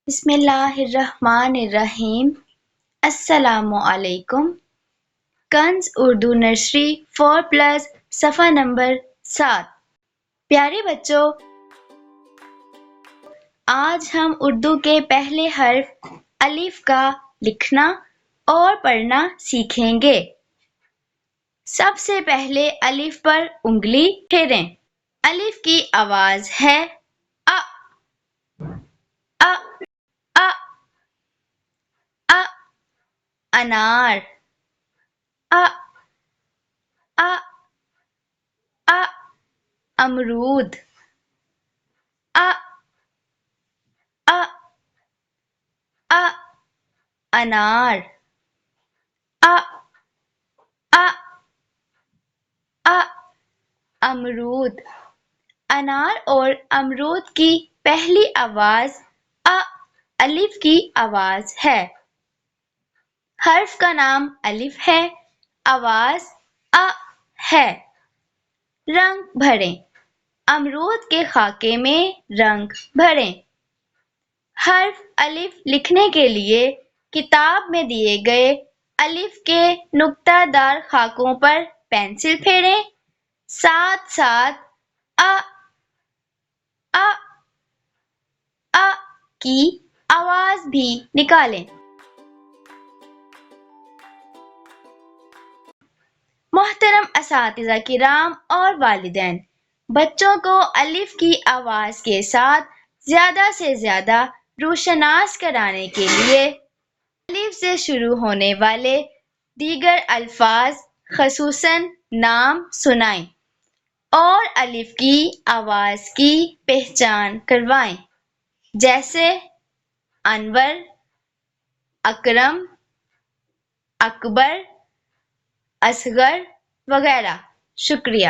بسم اللہ الرحمن الرحیم۔ السلام علیکم۔ کنز اردو نرسری 4+ صفحہ نمبر 7۔ پیارے بچوں، آج ہم اردو کے پہلے حرف الف کا لکھنا اور پڑھنا سیکھیں گے۔ سب سے پہلے الف پر انگلی پھیریں۔ الف کی آواز ہے ا ا ا ا انار ا ا ا امرود ا ا ا انار ا ا ا امرود۔ انار اور امرود کی پہلی آواز ا الف کی آواز ہے۔ حرف کا نام الف ہے، آواز ا ہے۔ رنگ بھریں۔ امرود کے خاکے میں رنگ بھریں۔ حرف الف لکھنے کے لیے کتاب میں دیے گئے الف کے نقطہ دار خاکوں پر پینسل پھیریں، ساتھ ساتھ ا ا ا کی آواز بھی نکالیں۔ محترم اساتذہ کرام اور والدین، بچوں کو الف کی آواز کے ساتھ زیادہ سے زیادہ روشناس کرانے کے لیے الف سے شروع ہونے والے دیگر الفاظ خصوصاً نام سنائیں اور الف کی آواز کی پہچان کروائیں، جیسے انور، اکرم، اکبر، اصغر وغیرہ۔ شکریہ۔